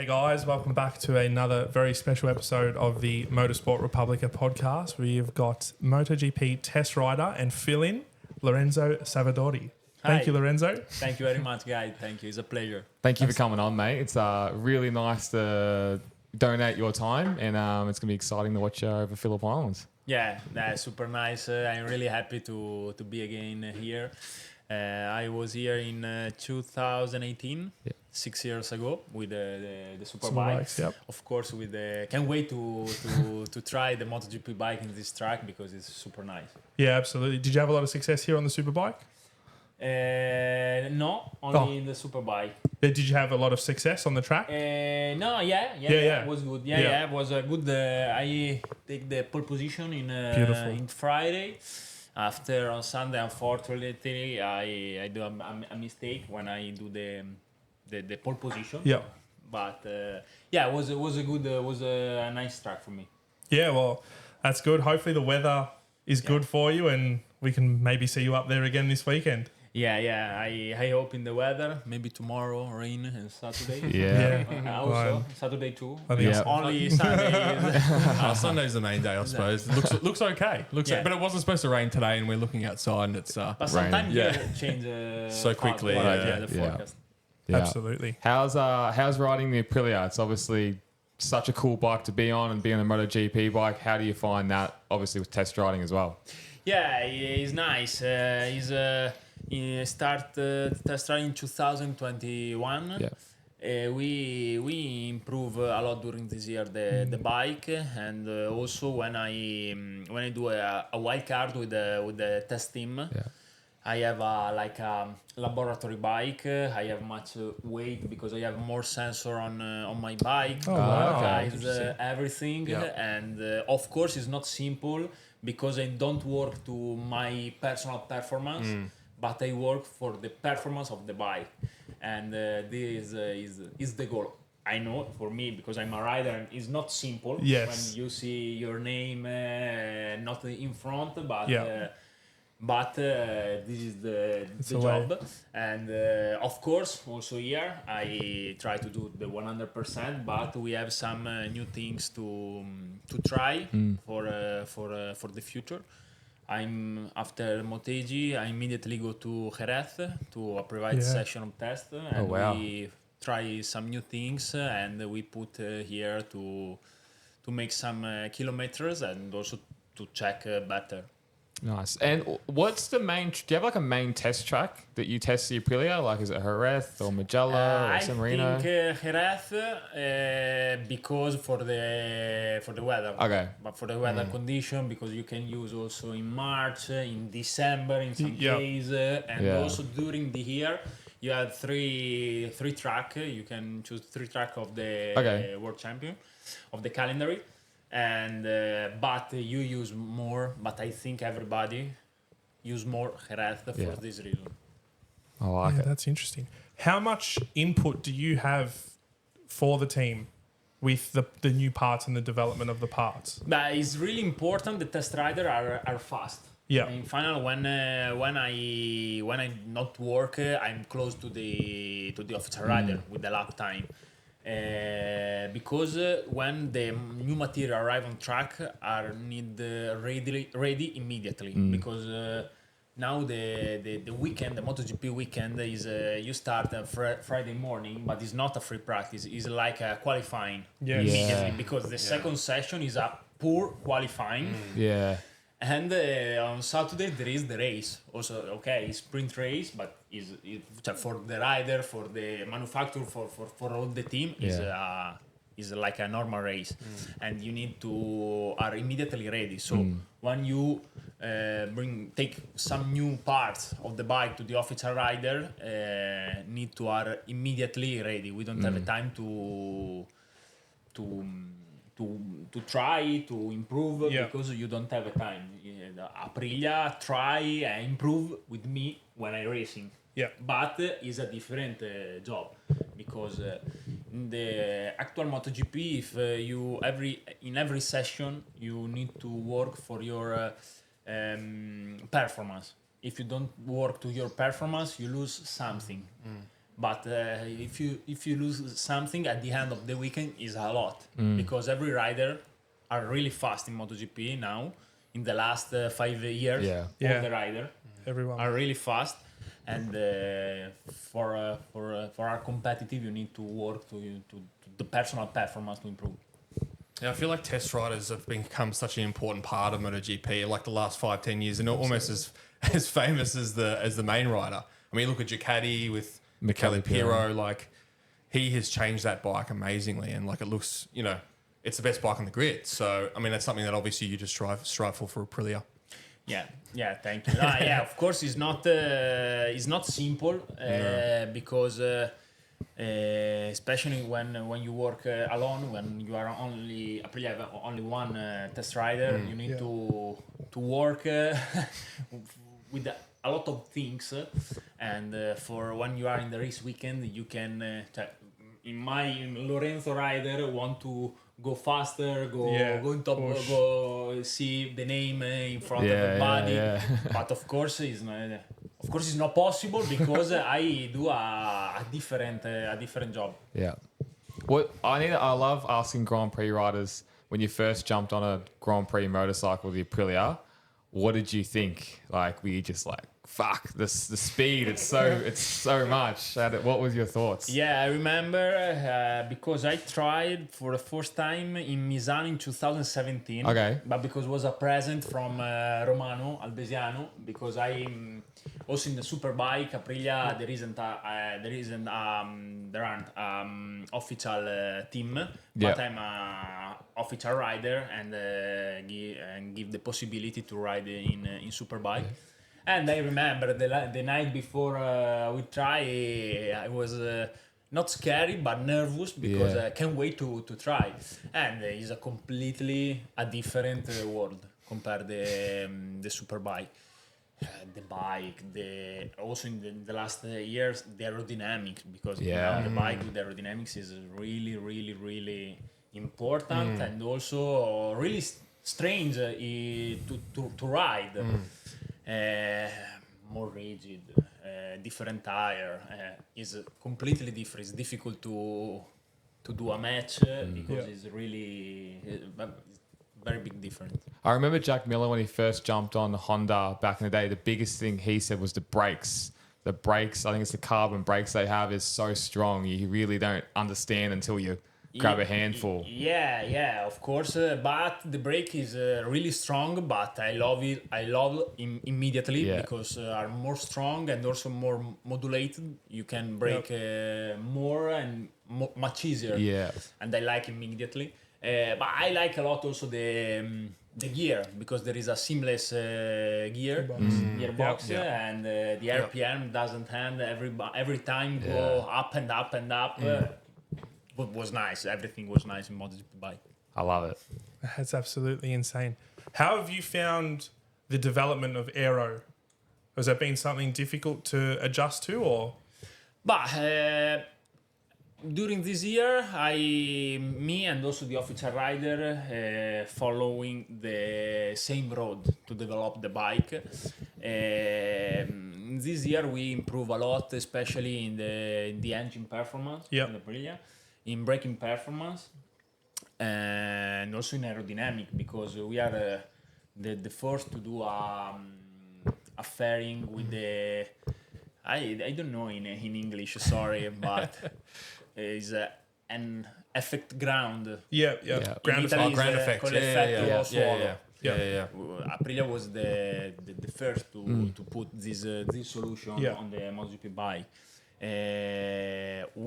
guys, welcome back to another very special episode of the Motorsport Republica podcast. We've got MotoGP test rider and fill-in Lorenzo Savadori. Thank you, Lorenzo. Thank you very much, guys. Thank you. It's a pleasure. Thank you for coming on, mate. It's really nice to donate your time, and it's going to be exciting to watch over Phillip Island. Yeah, that's super nice. I'm really happy to be again here. I was here in 2018, 6 years ago, with the Superbikes. Yep. Of course, with can't wait to try the MotoGP bike in this track because it's super nice. Yeah, absolutely. Did you have a lot of success here on the Superbike? No, only in the Superbike. Did you have a lot of success on the track? No, yeah, it was good. It was a good. I take the pole position in Friday. After on Sunday, unfortunately, I do a mistake when I do the pole position. Yeah. But it was a good, was a nice track for me. Yeah, well, that's good. Hopefully the weather is good for you and we can maybe see you up there again this weekend. Yeah. I hope in the weather. Maybe tomorrow rain and Saturday. Also Saturday too. I think Only Sunday. Sunday's the main day, I suppose. Looks okay. But it wasn't supposed to rain today, and we're looking outside, and it's But sometimes change so quickly. The forecast. Yeah. Absolutely. How's riding the Aprilia? It's obviously such a cool bike to be on, and being a MotoGP bike. How do you find that? Obviously with test riding as well. Yeah, it's nice. He started test riding in 2021. Yeah. We improve a lot during this year the bike, and also when I do a wild card with the test team. Yeah. I have a laboratory bike. I have much weight because I have more sensor on my bike. Oh, wow. Okay. Everything, and of course it's not simple because I don't work to my personal performance, but I work for the performance of the bike, and this is the goal. I know for me because I'm a rider and it's not simple. Yes. When you see your name not in front, but. But this is the job, and of course also here I try to do the 100%, but we have some new things to try for the future. I'm after MotoGP, I immediately go to Jerez to a private session of test, and we try some new things, and we put here to make some kilometers and also to check better. Nice. And what's the main? Do you have like a main test track that you test the Aprilia? Like, is it Jerez or Mugello or San Marino? I think Jerez because for the weather. Okay. But for the weather condition, because you can use also in March, in December, in some case, and also during the year. You have three track. You can choose 3 track of the world champion of the calendar. And but you use more, but I think everybody use more Jerez for this reason. I like it. That's interesting. How much input do you have for the team with the new parts and the development of the parts? But it's really important the test rider are fast. Yeah. In final, when I not work, I'm close to the officer rider with the lap time. Because when the new material arrive on track, are need ready immediately. Because now the weekend, the MotoGP weekend is you start Friday morning, but it's not a free practice. It's like a qualifying immediately because the second session is a poor qualifying. Yeah. And on Saturday there is the race. Also, it's sprint race, but is for the rider, for the manufacturer, for all the team is like a normal race, and you need to are immediately ready. So when you take some new parts of the bike to the official rider, need to are immediately ready. We don't have a time to try to improve because you don't have a time. Aprilia try and improve with me when I'm racing. Yeah. But it's a different job because in the actual MotoGP, if you in every session you need to work for your performance. If you don't work to your performance, you lose something. But if you lose something at the end of the weekend, is a lot because every rider are really fast in MotoGP now. In the last 5 years, all the rider everyone are really fast, and for our competitive, you need to work to the personal performance to improve. Yeah, I feel like test riders have become such an important part of MotoGP, like the last 5-10 years, and almost as famous as the main rider. I mean, look at Ducati with Michele Pirro. Like, he has changed that bike amazingly, and like it looks, it's the best bike on the grid. So, I mean, that's something that obviously you just strive for Aprilia. Yeah, thank you. Of course, it's not simple because especially when you work alone, when you are Aprilia have only one test rider, you need to work with a lot of things, and for when you are in the race weekend, you can. In Lorenzo rider want to go faster, go in top, go see the name in front of the body. But of course, it's not possible because I do a different job. Yeah. I love asking Grand Prix riders, when you first jumped on a Grand Prix motorcycle, the Aprilia, what did you think? Like, were you just like, fuck, the speed, it's so much. What was your thoughts? Yeah, I remember because I tried for the first time in Misano in 2017. Okay. But because it was a present from Romano Albesiano, because I also in the Superbike Aprilia there aren't official team, but I'm a official rider and give the possibility to ride in Superbike. And I remember the night before we try, I was not scary but nervous because I can't wait to try. And it's a completely different world compared to the Superbike. The bike, also in the last years, the aerodynamics, because now the bike with the aerodynamics is really, really, really important and also really strange to ride. More rigid, different tire, is completely different. It's difficult to do a match because it's really very big difference. I remember Jack Miller when he first jumped on Honda back in the day. The biggest thing he said was the brakes. The brakes, I think it's the carbon brakes they have, is so strong. You really don't understand until you grab a handful. Yeah, of course. But the brake is really strong, but I love it. I love immediately because are more strong and also more modulated. You can brake more and much easier. Yeah. And I like immediately. But I like a lot also the gear, because there is a seamless gearbox and the RPM doesn't hand every time go up and up and up. But was nice. Everything was nice in MotoGP bike. I love it. That's absolutely insane. How have you found the development of aero? Has that been something difficult to adjust to, or? But during this year, me and also the official rider following the same road to develop the bike. This year we improve a lot, especially in the engine performance in the Aprilia, in braking performance, and also in aerodynamic, because we are the first to do a fairing with the I don't know in English, sorry, but is an effect ground. Ground effect. Con l'effetto suolo. Yeah. Aprilia was the first to put this solution on the MotoGP bike.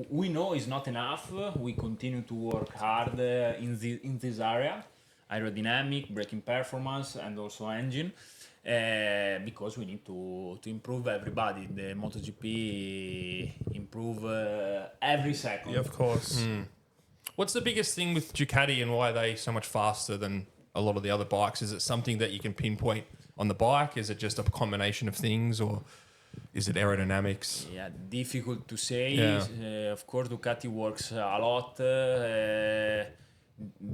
We know it's not enough. We continue to work hard in this area, aerodynamic, braking performance, and also engine, because we need to improve everybody. The MotoGP improve every second. Yeah, of course. What's the biggest thing with Ducati and why are they so much faster than a lot of the other bikes? Is it something that you can pinpoint on the bike? Is it just a combination of things, or is it aerodynamics? Yeah, difficult to say. Of course, Ducati works a lot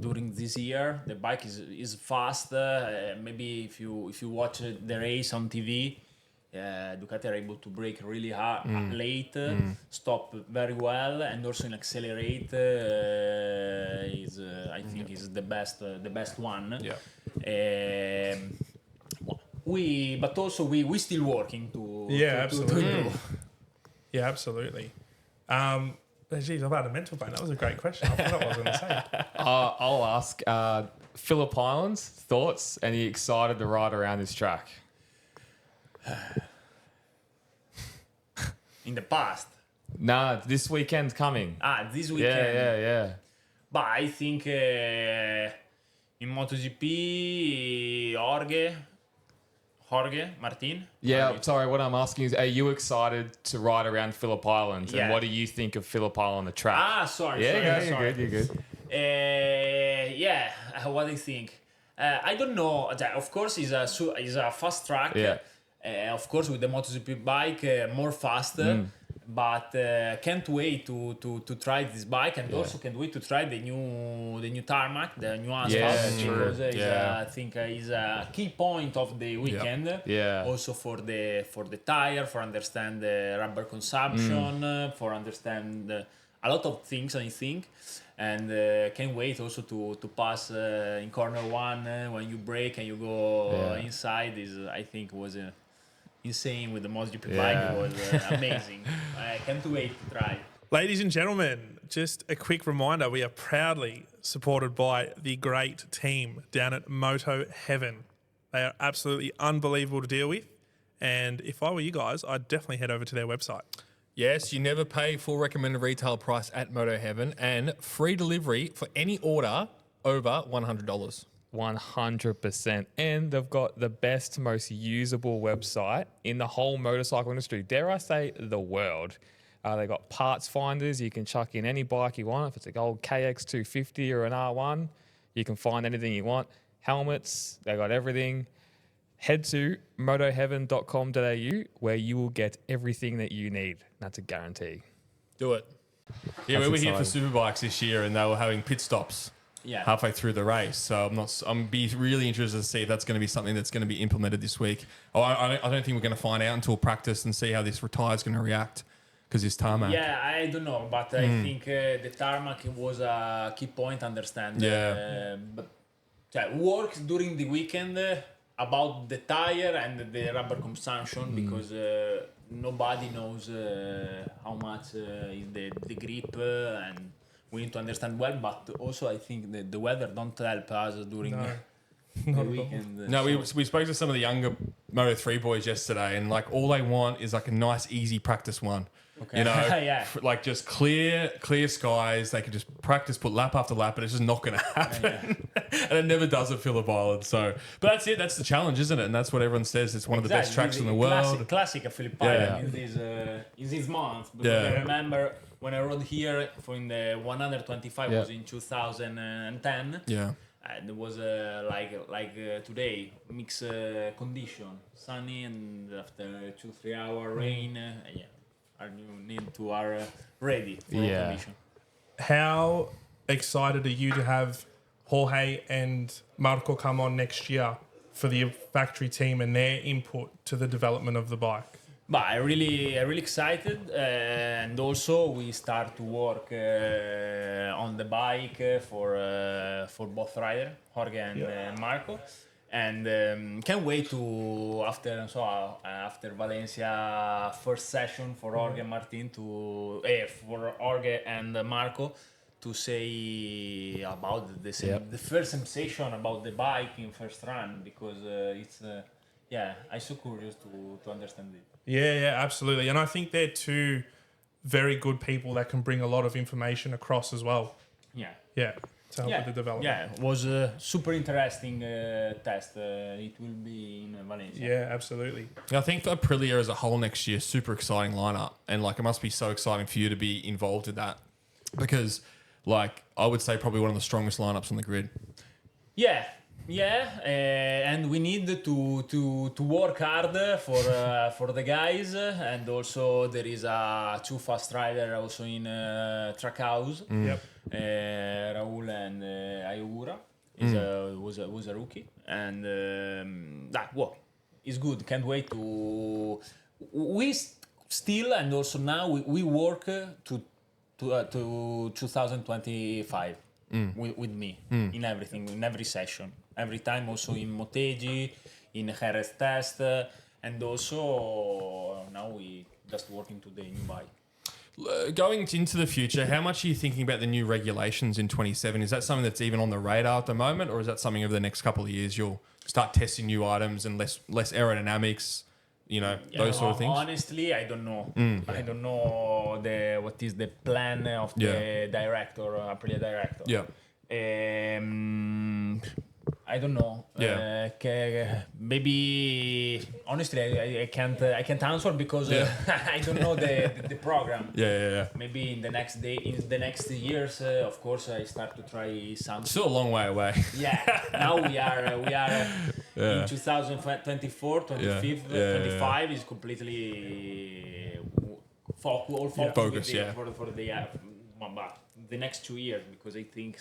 during this year. The bike is fast. Maybe if you watch the race on TV, Ducati are able to brake really hard late, stop very well, and also in accelerate is I think is the best one. Yeah. We still working to absolutely. improve. Yeah, absolutely. Geez, I've had a mental break. That was a great question. I forgot what I was going to say. I'll ask Phillip Island's thoughts. Are you excited to ride around this track? In the past. Nah, this weekend's coming. This weekend. Yeah. But I think in MotoGP, Jorge Martin. Yeah, sorry, what I'm asking is, are you excited to ride around Phillip Island? Yeah. And what do you think of Phillip Island, the track? Sorry. You're good. What do you think? I don't know. Of course, it's a fast track. Yeah. Of course, with the MotoGP bike, more faster. But can't wait to try this bike, and also can't wait to try the new tarmac, the new asphalt, because I think is a key point of the weekend. Yeah. Also for the tire, for understand the rubber consumption, for understand a lot of things, I think. And can't wait also to pass in corner one when you brake and you go inside. I think was insane with the MotoGP bike. It was amazing. I can't wait to try. Ladies and gentlemen, just a quick reminder, we are proudly supported by the great team down at Moto Heaven. They are absolutely unbelievable to deal with. And if I were you guys, I'd definitely head over to their website. Yes, you never pay full recommended retail price at Moto Heaven, and free delivery for any order over $100. 100%. And they've got the best, most usable website in the whole motorcycle industry. Dare I say the world. They got parts finders. You can chuck in any bike you want. If it's a gold KX250 or an R1, you can find anything you want. Helmets, they got everything. Head to motoheaven.com.au where you will get everything that you need. That's a guarantee. Do it. Yeah, That's we were here for exciting. Superbikes this year, and they were having pit stops halfway through the race. So I'm be really interested to see if that's going to be something that's going to be implemented this week. I don't think we're going to find out until practice and see how this retire's going to react because it's tarmac. Yeah, I don't know, but I think the tarmac was a key point. Understand? Works during the weekend about the tire and the rubber consumption because nobody knows how much is the grip and we need to understand well. But also, I think that the weather don't help us during the weekend. No, we spoke to some of the younger Moto3 boys yesterday, and like all they want is like a nice, easy practice one. Okay. You know, Yeah. like just clear skies. They can just practice, put lap after lap, but it's just not going to happen. And it never does at Phillip Island. So, but that's it. That's the challenge, isn't it? And that's what everyone says. It's one of the best tracks in the world. Classic of Phillip Island in this month. Because I remember when I rode here in the 125 was in 2010. Yeah. And it was like today, mixed condition, sunny, and after 2-3 hour rain. Are ready for condition. How excited are you to have Jorge and Marco come on next year for the factory team and their input to the development of the bike? But I'm really excited, and also we start to work on the bike for both riders, Jorge and Marco, and can't wait to after Valencia first session for Jorge and Martin for Jorge and Marco to say about the first sensation about the bike in first run because it's I'm so curious to understand it. Yeah, absolutely. And I think they're two very good people that can bring a lot of information across as well. Yeah. To help with the development. Yeah, it was a super interesting test. It will be in Valencia. Yeah, absolutely. I think for Aprilia as a whole next year, super exciting lineup. And like, it must be so exciting for you to be involved in that because like, I would say probably one of the strongest lineups on the grid. And we need to work hard for the guys, and also there is a 2 fast rider also in Trackhouse. Raul and Ayura was a rookie, and it's good. Can't wait to. We still and also now we work to 2025 with me in everything, in every session, every time. Also in Motegi, in Jerez test, and also now we just working to the new bike. Going into the future, how much are you thinking about the new regulations in 27? Is that something that's even on the radar at the moment, or is that something over the next couple of years you'll start testing new items and less aerodynamics, those sort of things? Honestly, I don't know. I don't know what is the plan of the director, Aprilia director. Yeah. I don't know. Maybe honestly, I can't answer because I don't know the program. Yeah. Maybe in the next years, of course, I start to try something. Still a long way away. Yeah. Now we are in 2024, 25 is completely focus. For the next 2 years, because I think.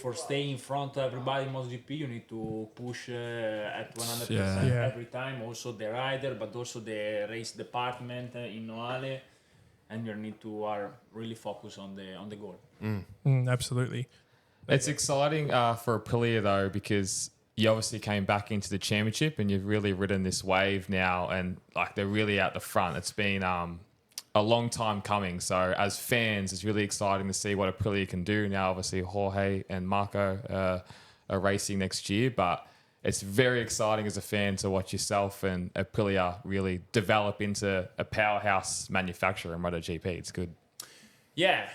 For staying in front of everybody in MotoGP, you need to push at 100% every time. Also the rider, but also the race department in Noale, and you need to are really focused on the goal. Absolutely. It's exciting for Aprilia though, because you obviously came back into the championship and you've really ridden this wave now, and like they're really out the front. It's been a long time coming. So as fans, it's really exciting to see what Aprilia can do. Now, obviously, Jorge and Marco are racing next year, but it's very exciting as a fan to watch yourself and Aprilia really develop into a powerhouse manufacturer in MotoGP. It's good. Yeah,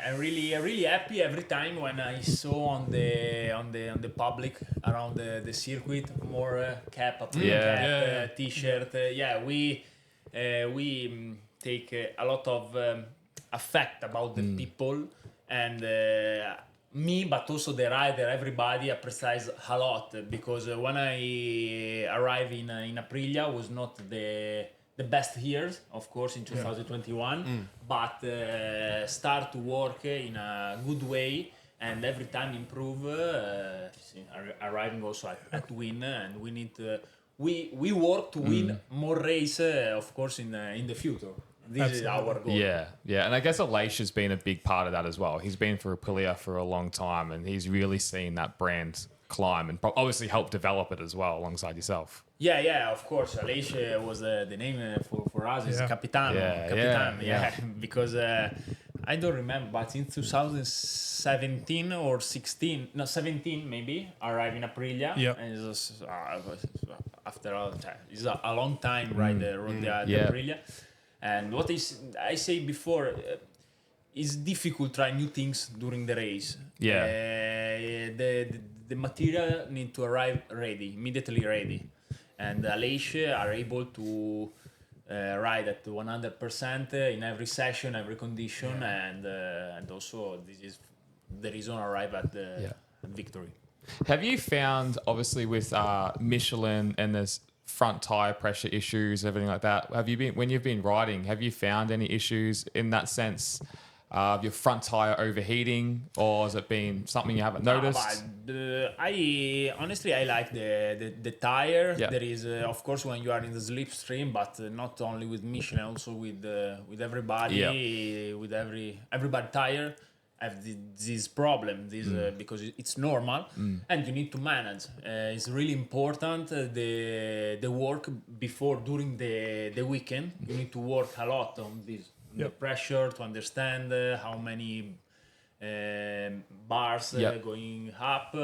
I'm really happy every time when I saw on the public around the circuit more cap, t-shirt. We take a lot of effect about the people and me, but also the rider. Everybody appreciates a lot, because when I arrived in Aprilia was not the best years, of course, in 2021, but start to work in a good way and every time improve, arriving also at win, and we need we work to win more race, of course, in the future. This is our goal. Yeah, and I guess Alicia's been a big part of that as well. He's been for Aprilia for a long time, and he's really seen that brand climb and obviously helped develop it as well alongside yourself. Yeah, of course. Alicia was the name for us is Capitano. Because I don't remember, but in 2017 or 17 maybe, arrived in Aprilia. Yeah. And it was, after all, it's a long time, right? The Aprilia. And what I say before, it's difficult to try new things during the race. The material need to arrive immediately ready. And Alicia are able to ride at 100% in every session, every condition, and also this is the reason I arrive at the victory. Have you found, obviously, with Michelin and there's front tire pressure issues, everything like that, when you've been riding, have you found any issues in that sense? Your front tire overheating, or has it been something you haven't noticed? I honestly like the tire. Yeah. There is of course when you are in the slipstream, but not only with Michelin, also with everybody, with everybody tire have this problem. Because it's normal, and you need to manage. It's really important the work during the weekend. You need to work a lot on this. The pressure to understand how many bars going up.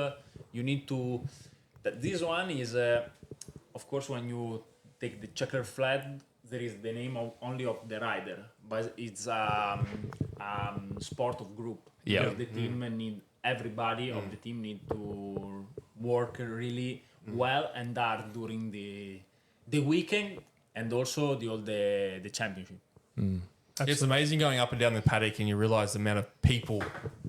You need to. This one is, of course, when you take the checker flag, there is the name only of the rider, but it's sport of group. Yeah. Because the team everybody of the team need to work really well and hard during the weekend and also the championship. It's amazing going up and down the paddock, and you realise the amount of people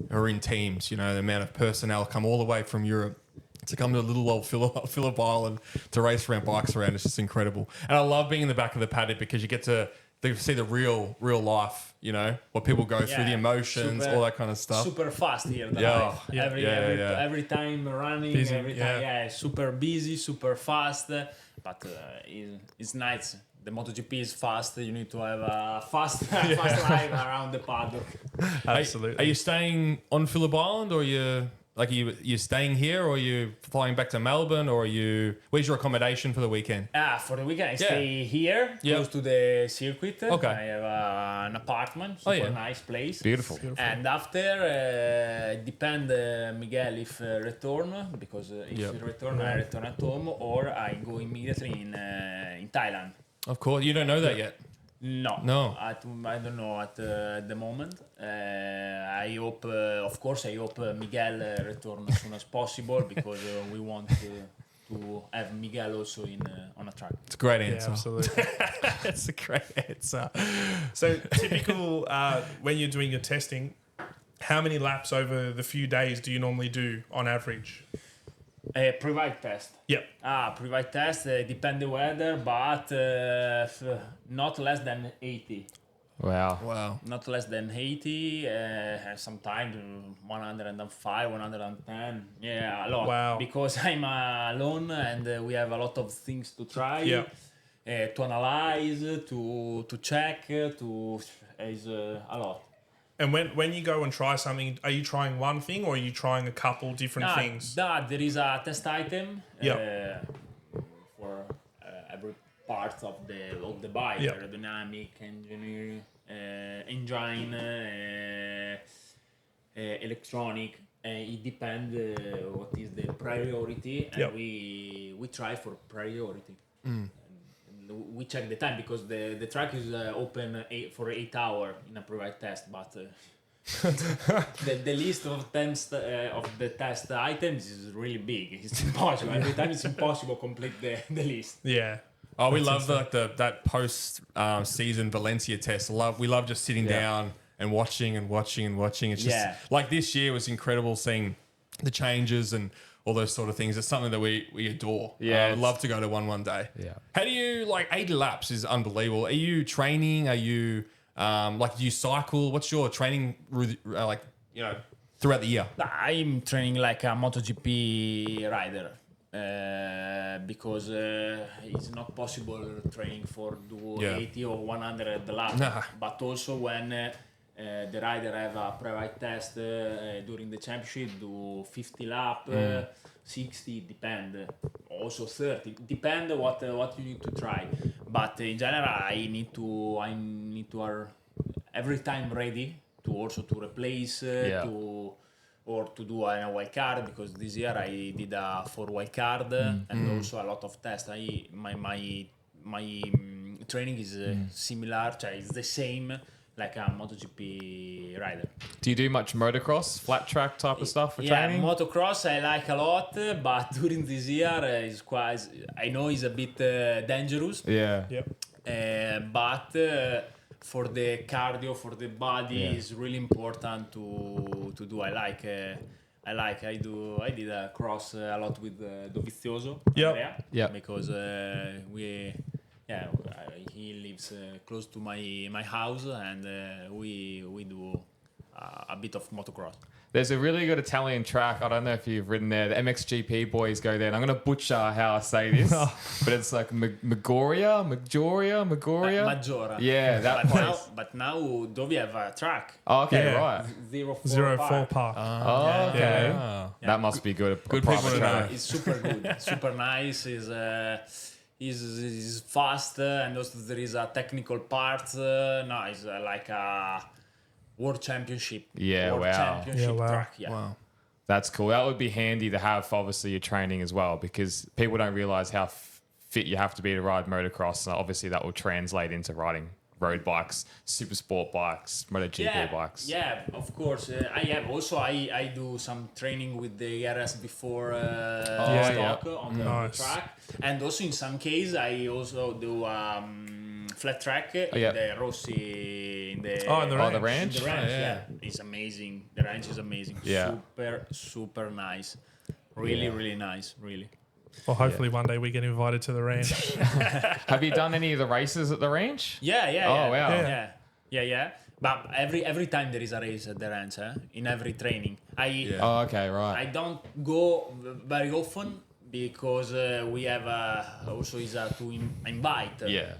who are in teams, the amount of personnel come all the way from Europe to come to a little old Phillip Island to race around bikes around. It's just incredible. And I love being in the back of the paddock because you get to they see the real life, you know, what people go through, the emotions, all that kind of stuff. Super fast here. The Yeah. life. Yeah. Every time running, Busy, every time, super busy, super fast. But it's nice. The MotoGP is fast. You need to have a fast life around the paddock. Absolutely. Are you staying on Phillip Island, or are you staying here, or are you flying back to Melbourne, or where's your accommodation for the weekend? For the weekend, I stay here, close to the circuit. Okay. I have an apartment, super nice place. Beautiful. And after, depend Miguel if return, because if he return, I return at home, or I go immediately in Thailand. Of course, you don't know that yet. No. I don't know at the moment. I hope, of course, Miguel return as soon as possible because we want to have Miguel also on a track. It's a great Yeah, answer. absolutely. It's a great answer. So typical when you're doing your testing, how many laps over the few days do you normally do on average? Private test. Yep. Private test, depend the weather, but not less than 80. Wow. Not less than 80, sometimes 105, 110. Yeah, a lot. Wow. Because I'm alone and we have a lot of things to try, to analyze, to check, is a lot. And when you go and try something, are you trying one thing or are you trying a couple different things? There is a test item for every part of the bike, aerodynamic, engineering, engine, electronic. It depends what is the priority, and we try for priority. We check the time because the track is open for 8 hours in a private test, but the list of the test items is really big. It's impossible. Every time it's impossible to complete the list. Yeah. Oh, we love that post season Valencia test. We love just sitting down and watching. It's just like this year was incredible seeing the changes and all those sort of things. It's something that we adore. Yeah, I'd love to go to one day. Yeah. How do you 80 laps is unbelievable. Are you training? Are you do you cycle? What's your training throughout the year? I'm training like a MotoGP rider. Because it's not possible training for 80 or 100 laps. Nah. But also when the rider have a private test during the championship, do 50 lap, 60, depend. Also 30, depend what you need to try. But in general, I need to are every time ready to also to replace or to do a wild card, because this year I did a 4 wild card and also a lot of tests. My training is similar, it's the same like a MotoGP rider. Do you do much motocross, flat track type of stuff for training? Motocross I like a lot, but during this year is quite. I know it's a bit dangerous. Yeah. Yep. But for the cardio, for the body, is really important to do. I did a cross a lot with Dovizioso. Yep. Because he lives close to my house, and we do a bit of motocross. There's a really good Italian track. I don't know if you've ridden there. The MXGP boys go there. And I'm going to butcher how I say this, but it's like Maggiora. Maggiora. Yeah, that place. But now Dovi have a track. Oh, okay, Yeah. right. 04 Park. Oh, okay. Yeah. That must be good. Good private people to track. know. It's super good, super nice. Is fast, and also there is a technical part. It's like a World Championship. Yeah, World wow. Championship Yeah, wow. track. Yeah. Wow. That's cool. That would be handy to have for obviously your training as well, because people don't realize how fit you have to be to ride motocross. So obviously that will translate into riding road bikes, super sport bikes, MotoGP bikes. Yeah, of course. I do some training with the RS before stock on the track, and also in some case I also do flat track in the Rossi in the ranch. The ranch, it's amazing. The ranch is amazing. Yeah. Super nice. Really nice. Really. Well, hopefully one day we get invited to the ranch. Have you done any of the races at the ranch? Yeah. Oh, wow. Yeah. But every time there is a race at the ranch, in every training, Oh, okay, right. I don't go very often because we have also is to invite. Yeah.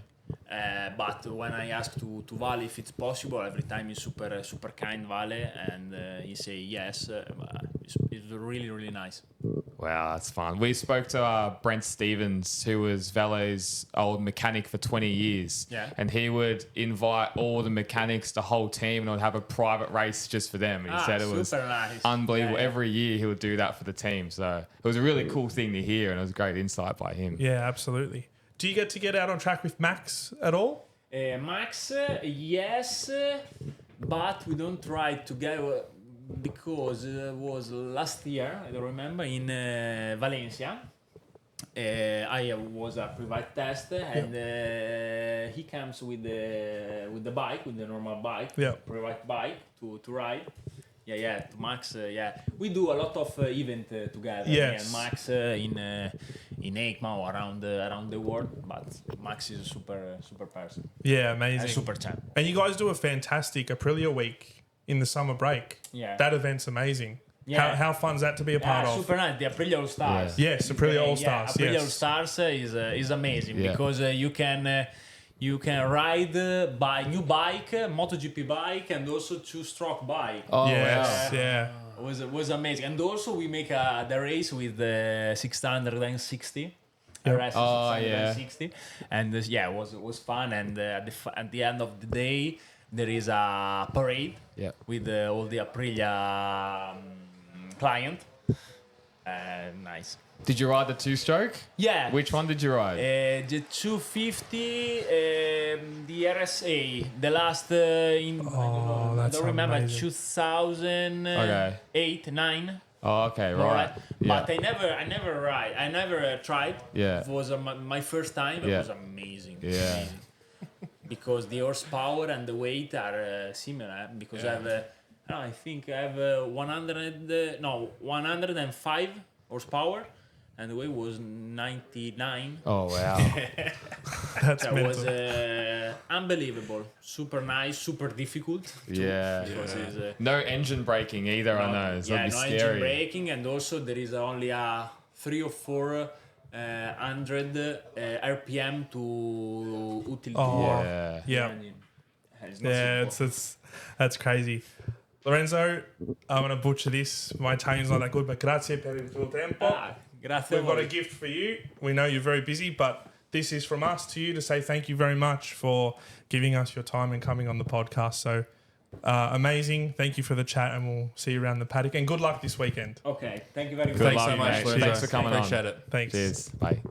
But when I ask to Vale if it's possible, every time he's super kind, Vale, and he say yes. It's really, really nice. Wow, that's fun. We spoke to Brent Stevens, who was Vale's old mechanic for 20 years. Yeah. And he would invite all the mechanics, the whole team, and would have a private race just for them. And he said it was super nice. unbelievable. Yeah. Every year he would do that for the team. So it was a really cool thing to hear, and it was great insight by him. Yeah, absolutely. Do you get out on track with Max at all? Max, yes, but we don't try together because it was last year, I don't remember, in Valencia. I was a private test, and he comes with the bike, with the normal bike, private bike to ride. Yeah, to Max. We do a lot of event together. Yes. Me and Max in EICMA or around the world. But Max is a super person. Yeah, And amazing. super champ. And you guys do a fantastic Aprilia week in the summer break. Yeah. That event's amazing. Yeah. How fun's that to be a part of? Super nice. The Aprilia All Stars. Yes, Aprilia All Stars. Aprilia Yes. All Stars is amazing Yeah. because you can ride by new bike, MotoGP bike, and also two-stroke bike. Oh, Yes, wow. yeah. Was amazing, and also we make the race with the 660. Yep. RS Oh, 660, and it was fun. And at the end of the day, there is a parade with all the Aprilia client. Nice. Did you ride the two-stroke? Yeah. Which one did you ride? The 250, the RSA, the last I that's don't remember, amazing. 2008, 9. Oh, okay, All right. Yeah. But I never tried. Yeah. It was my first time. It Yeah. was amazing. Yeah. Amazing. Because the horsepower and the weight are similar. Because I think I have 105 horsepower, and the weight was 99. Oh, wow. That's That mental. was unbelievable. Super nice, super difficult. Yeah. Because it's, No engine braking either, I know. So it'd be no scary. engine braking, and also there is only a 3 or 4 hundred RPM to utility. Oh, Yeah. yeah. It's not Yeah, simple. that's crazy. Lorenzo, I'm going to butcher this. My Italian's not that good, but grazie per il tuo tempo. Grazie. We've got a voi. gift for you. We know you're very busy, but this is from us to you to say thank you very much for giving us your time and coming on the podcast. So amazing. Thank you for the chat, and we'll see you around the paddock. And good luck this weekend. Okay, thank you very much. Good Thanks luck, so much. mate. Cheers. Thanks for coming on. Appreciate it. Thanks. Cheers. Bye.